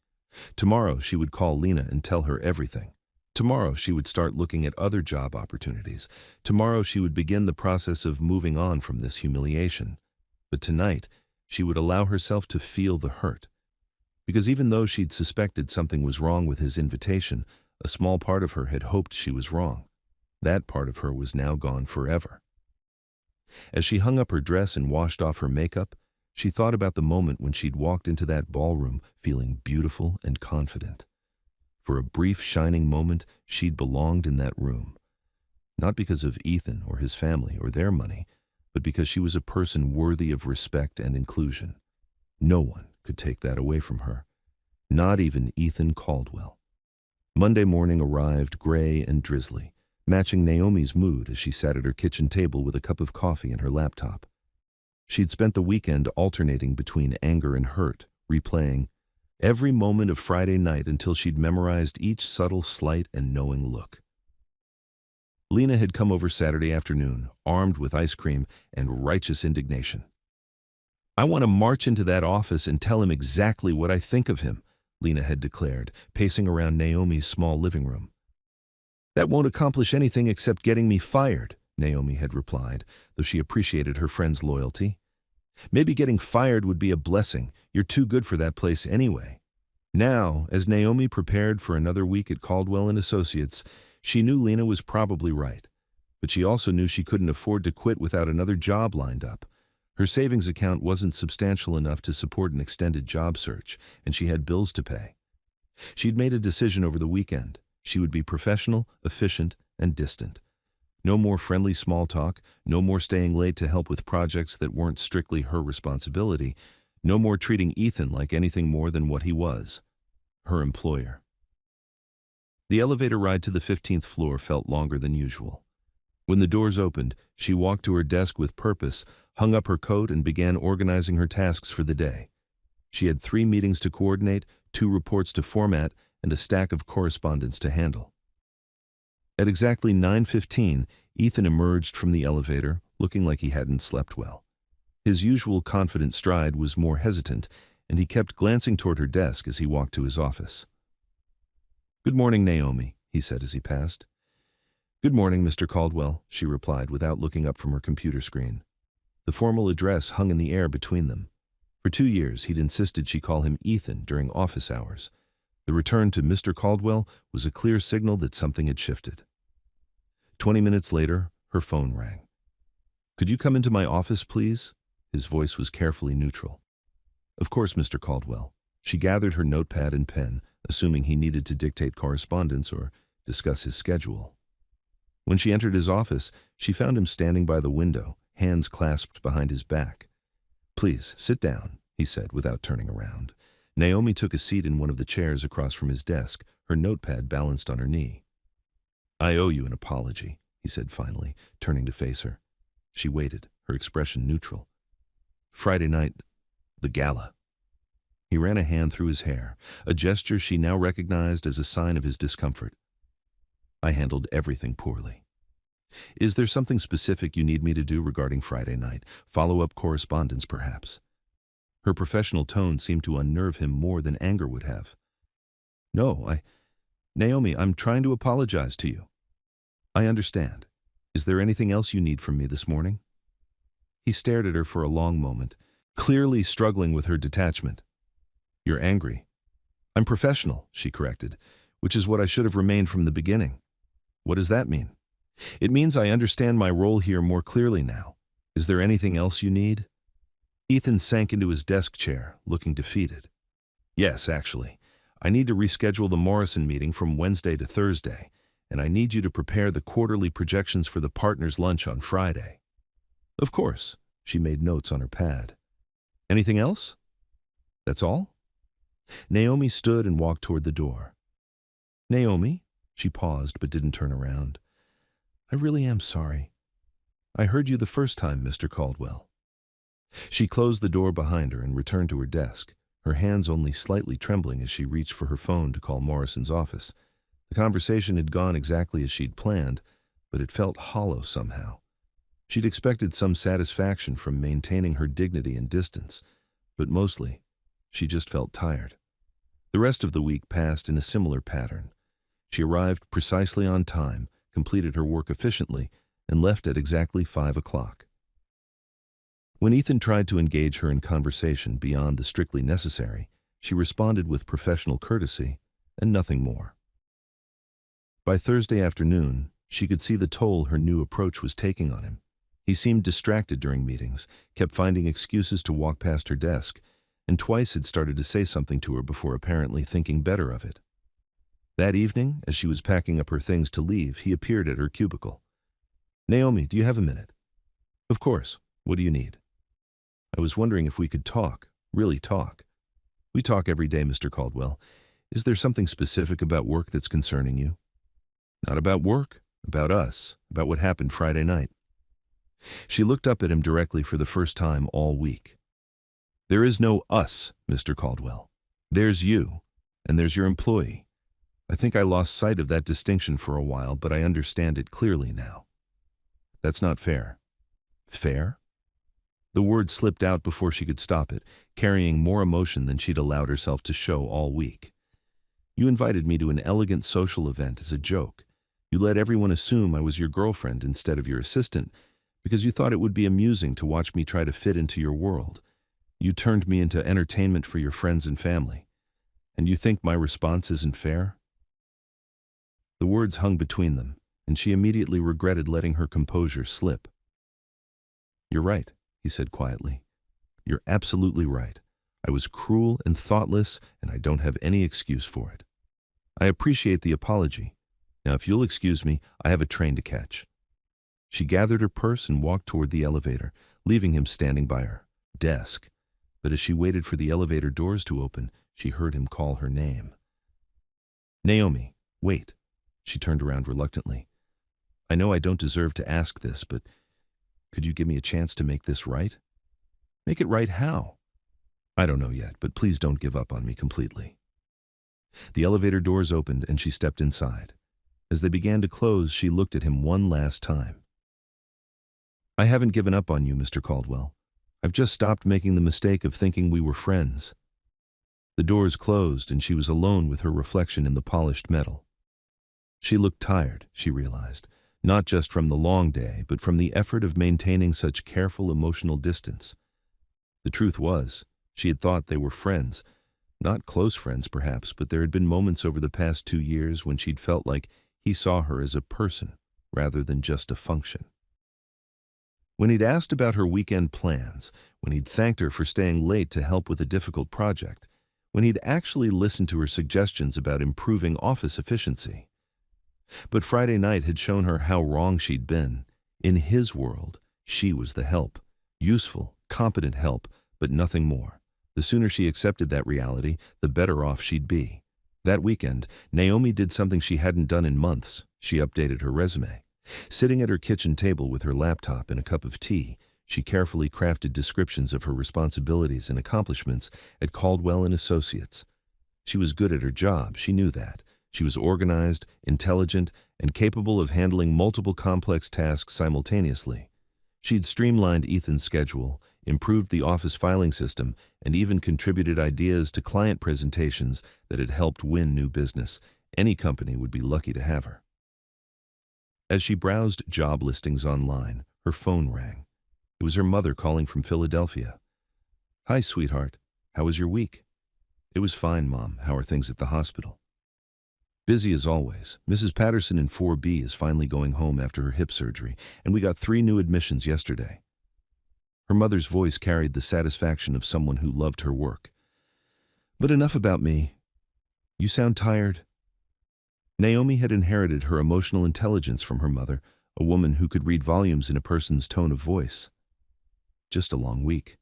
Tomorrow she would call Lena and tell her everything. Tomorrow she would start looking at other job opportunities. Tomorrow she would begin the process of moving on from this humiliation. But tonight, she would allow herself to feel the hurt. Because even though she'd suspected something was wrong with his invitation, a small part of her had hoped she was wrong. That part of her was now gone forever. As she hung up her dress and washed off her makeup, she thought about the moment when she'd walked into that ballroom feeling beautiful and confident. For a brief, shining moment, she'd belonged in that room. Not because of Ethan or his family or their money, but because she was a person worthy of respect and inclusion. No one could take that away from her. Not even Ethan Caldwell. Monday morning arrived gray and drizzly, matching Naomi's mood as she sat at her kitchen table with a cup of coffee and her laptop. She'd spent the weekend alternating between anger and hurt, replaying every moment of Friday night until she'd memorized each subtle slight and knowing look. Lena had come over Saturday afternoon, armed with ice cream and righteous indignation. "I want to march into that office and tell him exactly what I think of him," Lena had declared, pacing around Naomi's small living room. "That won't accomplish anything except getting me fired," Naomi had replied, though she appreciated her friend's loyalty. "Maybe getting fired would be a blessing. You're too good for that place anyway." Now, as Naomi prepared for another week at Caldwell and Associates, she knew Lena was probably right. But she also knew she couldn't afford to quit without another job lined up. Her savings account wasn't substantial enough to support an extended job search, and she had bills to pay. She'd made a decision over the weekend. She would be professional, efficient, and distant. No more friendly small talk, no more staying late to help with projects that weren't strictly her responsibility, no more treating Ethan like anything more than what he was, her employer. The elevator ride to the 15th floor felt longer than usual. When the doors opened, she walked to her desk with purpose, hung up her coat, and began organizing her tasks for the day. She had 3 meetings to coordinate, 2 reports to format, and a stack of correspondence to handle. At exactly 9:15, Ethan emerged from the elevator, looking like he hadn't slept well. His usual confident stride was more hesitant, and he kept glancing toward her desk as he walked to his office. "Good morning, Naomi," he said as he passed. "Good morning, Mr. Caldwell," she replied without looking up from her computer screen. The formal address hung in the air between them. For 2 years, he'd insisted she call him Ethan during office hours. The return to Mr. Caldwell was a clear signal that something had shifted. 20 minutes later, her phone rang. "Could you come into my office, please?" His voice was carefully neutral. "Of course, Mr. Caldwell." She gathered her notepad and pen, assuming he needed to dictate correspondence or discuss his schedule. When she entered his office, she found him standing by the window, hands clasped behind his back. "Please, sit down," he said without turning around. Naomi took a seat in one of the chairs across from his desk, her notepad balanced on her knee. "I owe you an apology," he said finally, turning to face her. She waited, her expression neutral. "Friday night, the gala." He ran a hand through his hair, a gesture she now recognized as a sign of his discomfort. "I handled everything poorly. Is there something specific you need me to do regarding Friday night? Follow-up correspondence, perhaps?" Her professional tone seemed to unnerve him more than anger would have. "No, Naomi, I'm trying to apologize to you." "I understand. Is there anything else you need from me this morning?" He stared at her for a long moment, clearly struggling with her detachment. "You're angry." "I'm professional," she corrected, "which is what I should have remained from the beginning." "What does that mean?" "It means I understand my role here more clearly now. Is there anything else you need?" Ethan sank into his desk chair, looking defeated. "Yes, actually. I need to reschedule the Morrison meeting from Wednesday to Thursday, and I need you to prepare the quarterly projections for the partners' lunch on Friday." "Of course." She made notes on her pad. "Anything else?" "That's all?" Naomi stood and walked toward the door. "Naomi?" She paused but didn't turn around. "I really am sorry. I heard you the first time, Mr. Caldwell." She closed the door behind her and returned to her desk, her hands only slightly trembling as she reached for her phone to call Morrison's office. The conversation had gone exactly as she'd planned, but it felt hollow somehow. She'd expected some satisfaction from maintaining her dignity and distance, but mostly, she just felt tired. The rest of the week passed in a similar pattern. She arrived precisely on time, completed her work efficiently, and left at exactly 5 o'clock. When Ethan tried to engage her in conversation beyond the strictly necessary, she responded with professional courtesy and nothing more. By Thursday afternoon, she could see the toll her new approach was taking on him. He seemed distracted during meetings, kept finding excuses to walk past her desk, and twice had started to say something to her before apparently thinking better of it. That evening, as she was packing up her things to leave, he appeared at her cubicle. "Naomi, do you have a minute?" "Of course. What do you need?" "I was wondering if we could talk, really talk." "We talk every day, Mr. Caldwell. Is there something specific about work that's concerning you?" "Not about work, about us, about what happened Friday night." She looked up at him directly for the first time all week. "There is no us, Mr. Caldwell. There's you, and there's your employee. I think I lost sight of that distinction for a while, but I understand it clearly now." "That's not fair." "Fair?" The word slipped out before she could stop it, carrying more emotion than she'd allowed herself to show all week. "You invited me to an elegant social event as a joke. You let everyone assume I was your girlfriend instead of your assistant, because you thought it would be amusing to watch me try to fit into your world. You turned me into entertainment for your friends and family. And you think my response isn't fair?" The words hung between them, and she immediately regretted letting her composure slip. "You're right," he said quietly. "You're absolutely right. I was cruel and thoughtless, and I don't have any excuse for it. I appreciate the apology. Now, if you'll excuse me, I have a train to catch." She gathered her purse and walked toward the elevator, leaving him standing by her desk. But as she waited for the elevator doors to open, she heard him call her name. "Naomi, wait." She turned around reluctantly. "I know I don't deserve to ask this, but could you give me a chance to make this right?" "Make it right how?" "I don't know yet, but please don't give up on me completely." The elevator doors opened and she stepped inside. As they began to close, she looked at him one last time. "I haven't given up on you, Mr. Caldwell. I've just stopped making the mistake of thinking we were friends." The doors closed and she was alone with her reflection in the polished metal. She looked tired, she realized, not just from the long day, but from the effort of maintaining such careful emotional distance. The truth was, she had thought they were friends, Not close friends, perhaps, but there had been moments over the past 2 years when she'd felt like he saw her as a person rather than just a function. When he'd asked about her weekend plans, when he'd thanked her for staying late to help with a difficult project, when he'd actually listened to her suggestions about improving office efficiency. But Friday night had shown her how wrong she'd been. In his world, she was the help. Useful, competent help, but nothing more. The sooner she accepted that reality, the better off she'd be. That weekend, Naomi did something she hadn't done in months. She updated her resume. Sitting at her kitchen table with her laptop and a cup of tea, she carefully crafted descriptions of her responsibilities and accomplishments at Caldwell and Associates. She was good at her job, she knew that. She was organized, intelligent, and capable of handling multiple complex tasks simultaneously. She'd streamlined Ethan's schedule, improved the office filing system, and even contributed ideas to client presentations that had helped win new business. Any company would be lucky to have her. As she browsed job listings online, her phone rang. It was her mother calling from Philadelphia. "Hi, sweetheart. How was your week?" "It was fine, Mom. How are things at the hospital?" "Busy as always. Mrs. Patterson in 4B is finally going home after her hip surgery, and we got 3 new admissions yesterday." Her mother's voice carried the satisfaction of someone who loved her work. "But enough about me. You sound tired." Naomi had inherited her emotional intelligence from her mother, a woman who could read volumes in a person's tone of voice. "Just a long week."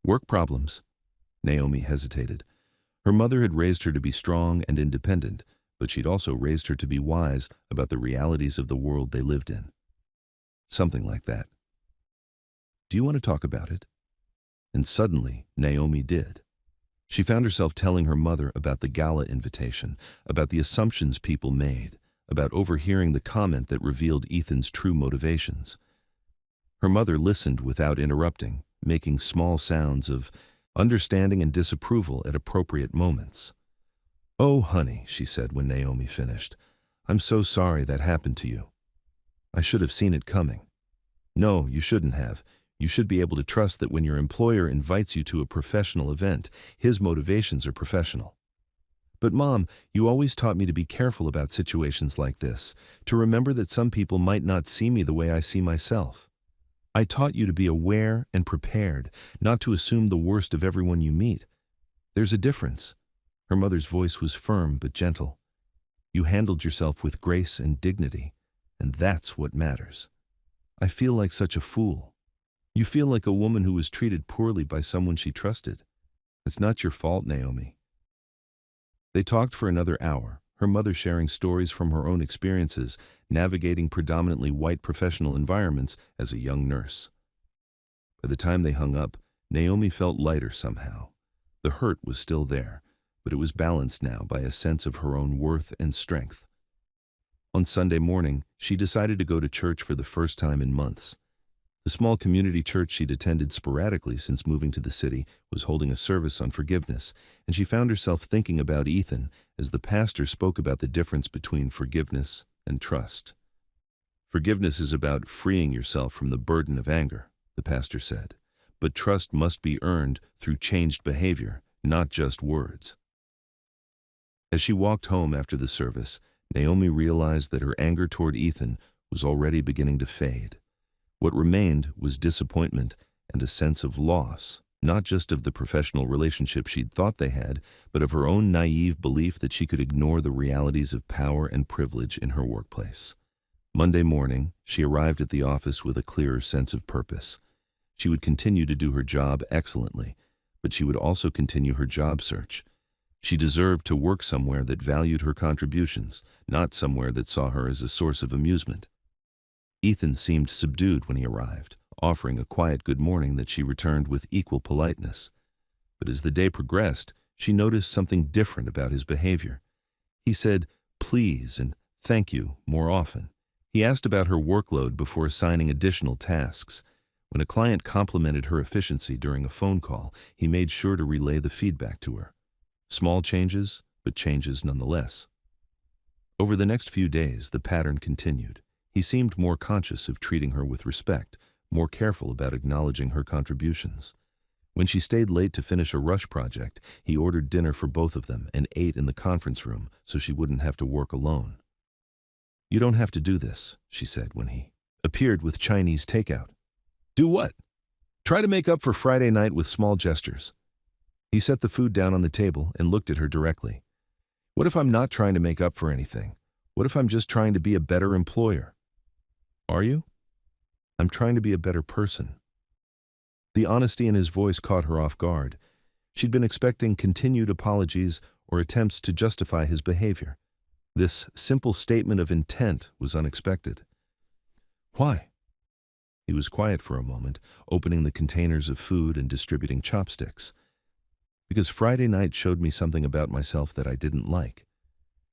"Work problems?" Naomi hesitated. Her mother had raised her to be strong and independent, but she'd also raised her to be wise about the realities of the world they lived in. "Something like that." "Do you want to talk about it?" And suddenly, Naomi did. She found herself telling her mother about the Gala invitation, about the assumptions people made, about overhearing the comment that revealed Ethan's true motivations. Her mother listened without interrupting, making small sounds of understanding and disapproval at appropriate moments. "Oh, honey," she said when Naomi finished, "I'm so sorry that happened to you. I should have seen it coming." "No, you shouldn't have. You should be able to trust that when your employer invites you to a professional event, his motivations are professional." "But Mom, you always taught me to be careful about situations like this, to remember that some people might not see me the way I see myself. I taught you to be aware and prepared, not to assume the worst of everyone you meet. There's a difference." Her mother's voice was firm but gentle. "You handled yourself with grace and dignity, and that's what matters. I feel like such a fool." "You feel like a woman who was treated poorly by someone she trusted. It's not your fault, Naomi." They talked for another hour, her mother sharing stories from her own experiences, navigating predominantly white professional environments as a young nurse. By the time they hung up, Naomi felt lighter somehow. The hurt was still there, but it was balanced now by a sense of her own worth and strength. On Sunday morning, she decided to go to church for the first time in months. The small community church she'd attended sporadically since moving to the city was holding a service on forgiveness, and she found herself thinking about Ethan as the pastor spoke about the difference between forgiveness and trust. "Forgiveness is about freeing yourself from the burden of anger," the pastor said, "but trust must be earned through changed behavior, not just words." As she walked home after the service, Naomi realized that her anger toward Ethan was already beginning to fade. What remained was disappointment and a sense of loss, not just of the professional relationship she'd thought they had, but of her own naive belief that she could ignore the realities of power and privilege in her workplace. Monday morning, she arrived at the office with a clearer sense of purpose. She would continue to do her job excellently, but she would also continue her job search. She deserved to work somewhere that valued her contributions, not somewhere that saw her as a source of amusement. Ethan seemed subdued when he arrived, offering a quiet good morning that she returned with equal politeness. But as the day progressed, she noticed something different about his behavior. He said, "please" and "thank you" more often. He asked about her workload before assigning additional tasks. When a client complimented her efficiency during a phone call, he made sure to relay the feedback to her. Small changes, but changes nonetheless. Over the next few days, the pattern continued. He seemed more conscious of treating her with respect, more careful about acknowledging her contributions. When she stayed late to finish a rush project, he ordered dinner for both of them and ate in the conference room so she wouldn't have to work alone. "You don't have to do this," she said when he appeared with Chinese takeout. "Do what?" "Try to make up for Friday night with small gestures." He set the food down on the table and looked at her directly. "What if I'm not trying to make up for anything? What if I'm just trying to be a better employer?" "Are you?" "I'm trying to be a better person." The honesty in his voice caught her off guard. She'd been expecting continued apologies or attempts to justify his behavior. This simple statement of intent was unexpected. "Why?" He was quiet for a moment, opening the containers of food and distributing chopsticks. "Because Friday night showed me something about myself that I didn't like.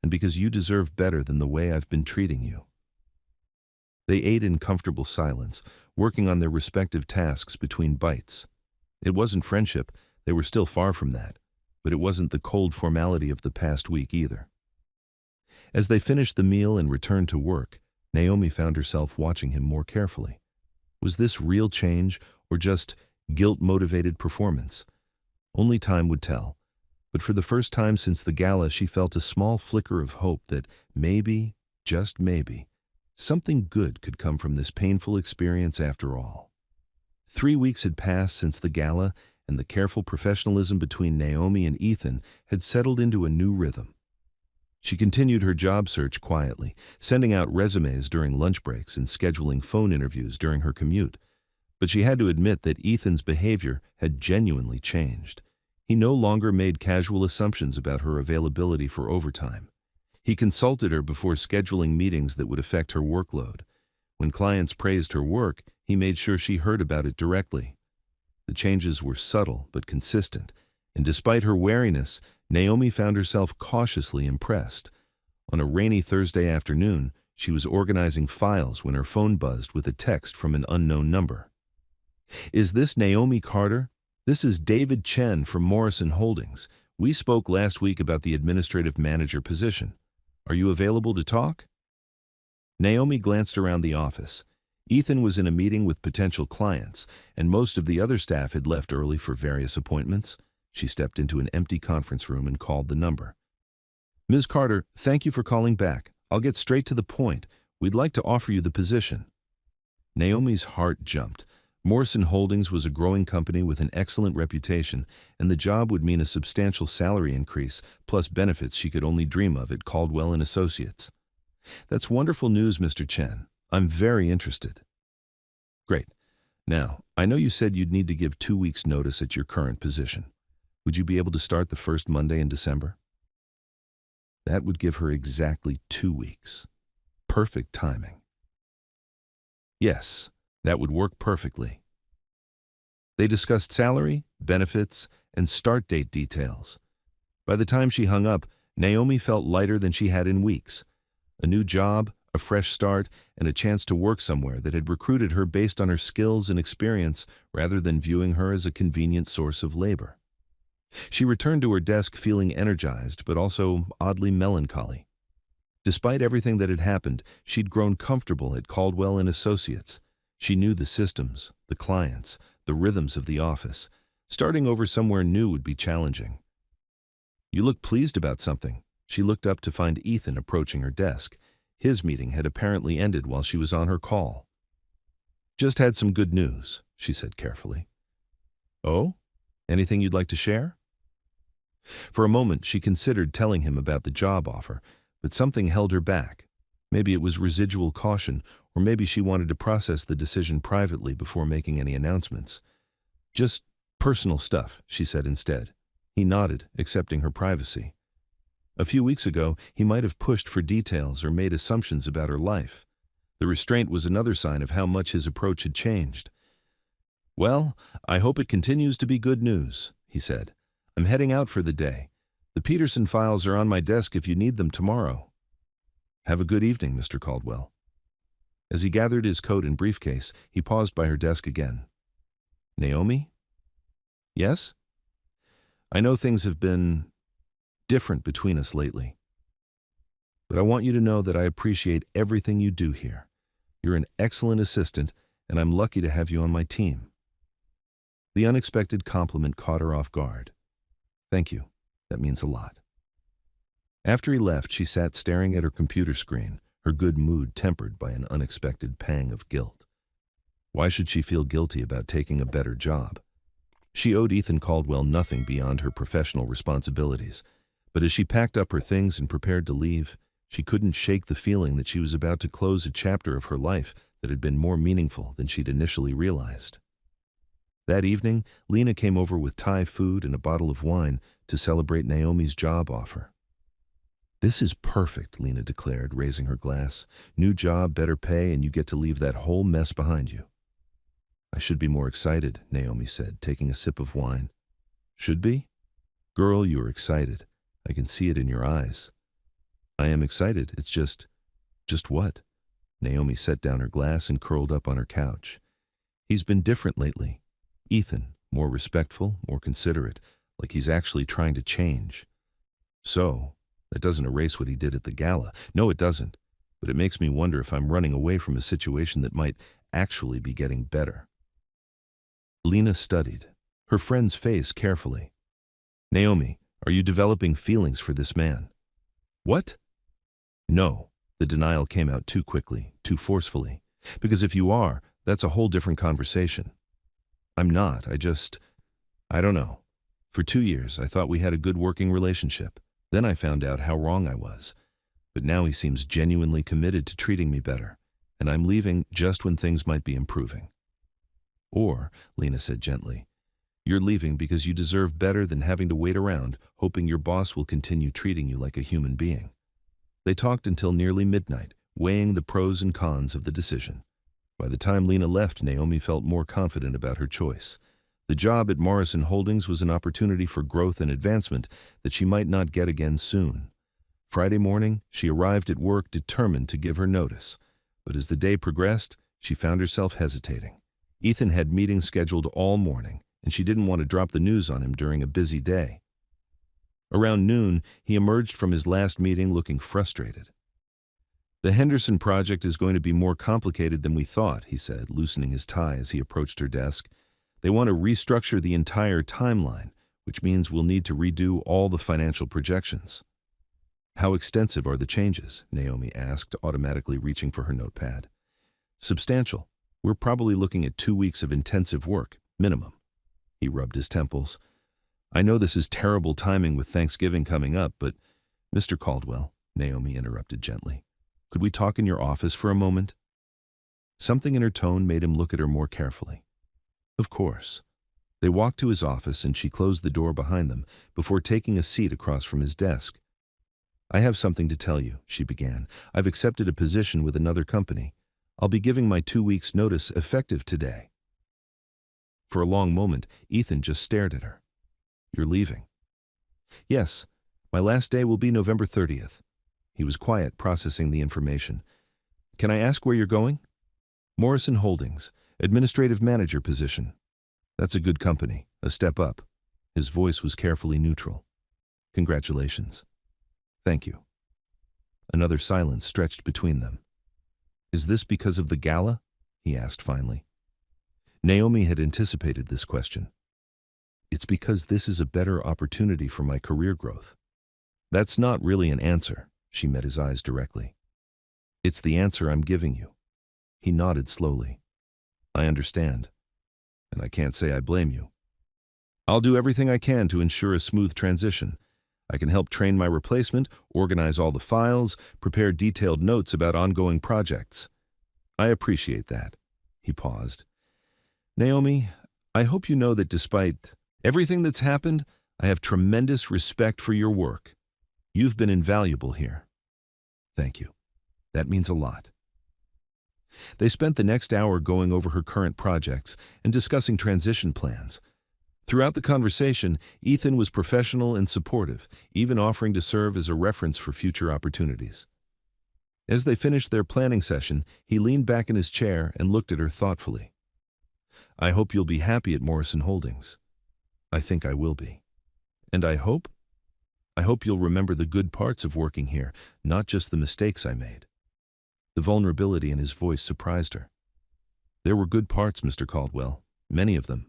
And because you deserve better than the way I've been treating you." They ate in comfortable silence, working on their respective tasks between bites. It wasn't friendship, they were still far from that, but it wasn't the cold formality of the past week either. As they finished the meal and returned to work, Naomi found herself watching him more carefully. Was this real change or just guilt-motivated performance? Only time would tell. But for the first time since the gala, she felt a small flicker of hope that maybe, just maybe, something good could come from this painful experience after all. 3 weeks had passed since the gala, and the careful professionalism between Naomi and Ethan had settled into a new rhythm. She continued her job search quietly, sending out resumes during lunch breaks and scheduling phone interviews during her commute. But she had to admit that Ethan's behavior had genuinely changed. He no longer made casual assumptions about her availability for overtime. He consulted her before scheduling meetings that would affect her workload. When clients praised her work, he made sure she heard about it directly. The changes were subtle but consistent, and despite her wariness, Naomi found herself cautiously impressed. On a rainy Thursday afternoon, she was organizing files when her phone buzzed with a text from an unknown number. "Is this Naomi Carter? This is David Chen from Morrison Holdings. We spoke last week about the administrative manager position. Are you available to talk?" Naomi glanced around the office. Ethan was in a meeting with potential clients, and most of the other staff had left early for various appointments. She stepped into an empty conference room and called the number. "Ms. Carter, thank you for calling back. I'll get straight to the point. We'd like to offer you the position." Naomi's heart jumped. Morrison Holdings was a growing company with an excellent reputation, and the job would mean a substantial salary increase, plus benefits she could only dream of at Caldwell & Associates. "That's wonderful news, Mr. Chen. I'm very interested." "Great. Now, I know you said you'd need to give 2 weeks' notice at your current position. Would you be able to start the first Monday in December?" That would give her exactly 2 weeks. Perfect timing. Yes, that would work perfectly. They discussed salary, benefits, and start date details. By the time she hung up, Naomi felt lighter than she had in weeks. A new job, a fresh start, and a chance to work somewhere that had recruited her based on her skills and experience rather than viewing her as a convenient source of labor. She returned to her desk feeling energized but also oddly melancholy. Despite everything that had happened, she'd grown comfortable at Caldwell & Associates. She knew the systems, the clients, the rhythms of the office. Starting over somewhere new would be challenging. "You look pleased about something." She looked up to find Ethan approaching her desk. His meeting had apparently ended while she was on her call. "Just had some good news," she said carefully. "Oh? Anything you'd like to share?" For a moment, she considered telling him about the job offer, but something held her back. Maybe it was residual caution, or maybe she wanted to process the decision privately before making any announcements. "Just personal stuff," she said instead. He nodded, accepting her privacy. A few weeks ago, he might have pushed for details or made assumptions about her life. The restraint was another sign of how much his approach had changed. "Well, I hope it continues to be good news," he said. "I'm heading out for the day. The Peterson files are on my desk if you need them tomorrow." "Have a good evening, Mr. Caldwell." As he gathered his coat and briefcase, he paused by her desk again. "Naomi?" "Yes?" "I know things have been different between us lately. But I want you to know that I appreciate everything you do here. You're an excellent assistant, and I'm lucky to have you on my team." The unexpected compliment caught her off guard. Thank you. That means a lot. After he left, she sat staring at her computer screen, her good mood tempered by an unexpected pang of guilt. Why should she feel guilty about taking a better job? She owed Ethan Caldwell nothing beyond her professional responsibilities, but as she packed up her things and prepared to leave, she couldn't shake the feeling that she was about to close a chapter of her life that had been more meaningful than she'd initially realized. That evening, Lena came over with Thai food and a bottle of wine to celebrate Naomi's job offer. This is perfect, Lena declared, raising her glass. New job, better pay, and you get to leave that whole mess behind you. I should be more excited, Naomi said, taking a sip of wine. Should be? Girl, you're excited. I can see it in your eyes. I am excited. It's just what? Naomi set down her glass and curled up on her couch. He's been different lately. Ethan, more respectful, more considerate, like he's actually trying to change. So, that doesn't erase what he did at the gala. No, it doesn't. But it makes me wonder if I'm running away from a situation that might actually be getting better. Lena studied her friend's face carefully. Naomi, are you developing feelings for this man? What? No. The denial came out too quickly, too forcefully. Because if you are, that's a whole different conversation. I'm not. I don't know. For 2 years, I thought we had a good working relationship. Then I found out how wrong I was. But now he seems genuinely committed to treating me better, and I'm leaving just when things might be improving. Or, Lena said gently, you're leaving because you deserve better than having to wait around, hoping your boss will continue treating you like a human being. They talked until nearly midnight, weighing the pros and cons of the decision. By the time Lena left, Naomi felt more confident about her choice. The job at Morrison Holdings was an opportunity for growth and advancement that she might not get again soon. Friday morning, she arrived at work determined to give her notice. But as the day progressed, she found herself hesitating. Ethan had meetings scheduled all morning, and she didn't want to drop the news on him during a busy day. Around noon, he emerged from his last meeting looking frustrated. The Henderson project is going to be more complicated than we thought, he said, loosening his tie as he approached her desk. They want to restructure the entire timeline, which means we'll need to redo all the financial projections. How extensive are the changes? Naomi asked, automatically reaching for her notepad. Substantial. We're probably looking at 2 weeks of intensive work, minimum. He rubbed his temples. I know this is terrible timing with Thanksgiving coming up, but Mr. Caldwell, Naomi interrupted gently, could we talk in your office for a moment? Something in her tone made him look at her more carefully. Of course. They walked to his office and she closed the door behind them before taking a seat across from his desk. I have something to tell you, she began. I've accepted a position with another company. I'll be giving my 2 weeks' notice effective today. For a long moment, Ethan just stared at her. You're leaving? Yes. My last day will be November 30th. He was quiet, processing the information. Can I ask where you're going? Morrison Holdings, administrative manager position. That's a good company, a step up. His voice was carefully neutral. Congratulations. Thank you. Another silence stretched between them. Is this because of the gala? He asked finally. Naomi had anticipated this question. It's because this is a better opportunity for my career growth. That's not really an answer, she met his eyes directly. It's the answer I'm giving you. He nodded slowly. I understand, and I can't say I blame you. I'll do everything I can to ensure a smooth transition. I can help train my replacement, organize all the files, prepare detailed notes about ongoing projects. I appreciate that. He paused. Naomi, I hope you know that despite everything that's happened, I have tremendous respect for your work. You've been invaluable here. Thank you. That means a lot. They spent the next hour going over her current projects and discussing transition plans. Throughout the conversation, Ethan was professional and supportive, even offering to serve as a reference for future opportunities. As they finished their planning session, he leaned back in his chair and looked at her thoughtfully. I hope you'll be happy at Morrison Holdings. I think I will be. And I hope you'll remember the good parts of working here, not just the mistakes I made. The vulnerability in his voice surprised her. There were good parts, Mr. Caldwell, many of them.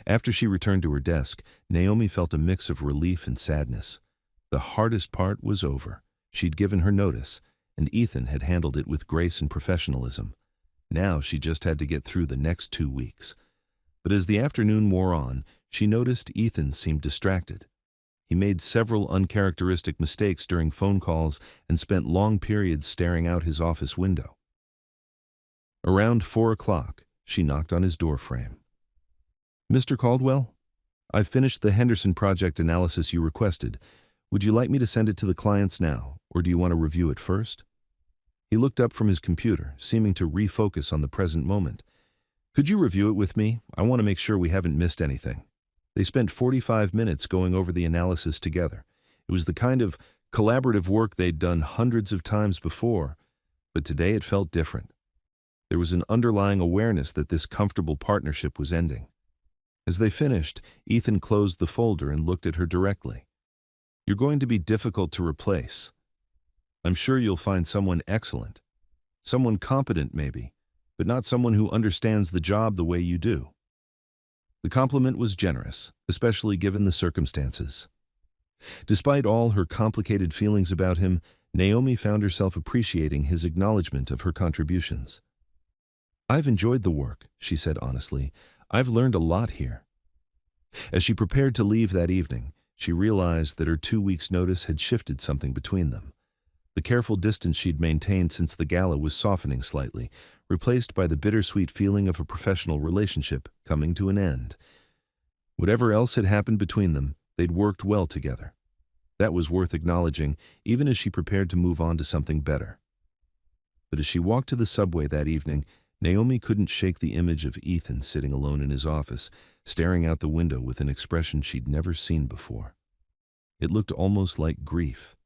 After she returned to her desk, Naomi felt a mix of relief and sadness. The hardest part was over. She'd given her notice, and Ethan had handled it with grace and professionalism. Now she just had to get through the next 2 weeks. But as the afternoon wore on, she noticed Ethan seemed distracted. He made several uncharacteristic mistakes during phone calls and spent long periods staring out his office window. Around 4 o'clock, she knocked on his doorframe. "Mr. Caldwell, I've finished the Henderson project analysis you requested. Would you like me to send it to the clients now, or do you want to review it first?" He looked up from his computer, seeming to refocus on the present moment. "Could you review it with me? I want to make sure we haven't missed anything." They spent 45 minutes going over the analysis together. It was the kind of collaborative work they'd done hundreds of times before, but today it felt different. There was an underlying awareness that this comfortable partnership was ending. As they finished, Ethan closed the folder and looked at her directly. "You're going to be difficult to replace. I'm sure you'll find someone excellent. Someone competent, maybe, but not someone who understands the job the way you do." The compliment was generous, especially given the circumstances. Despite all her complicated feelings about him, Naomi found herself appreciating his acknowledgement of her contributions. "I've enjoyed the work," she said honestly. "I've learned a lot here." As she prepared to leave that evening, she realized that her 2 weeks' notice had shifted something between them. The careful distance she'd maintained since the gala was softening slightly, replaced by the bittersweet feeling of a professional relationship coming to an end. Whatever else had happened between them, they'd worked well together. That was worth acknowledging, even as she prepared to move on to something better. But as she walked to the subway that evening, Naomi couldn't shake the image of Ethan sitting alone in his office, staring out the window with an expression she'd never seen before. It looked almost like grief.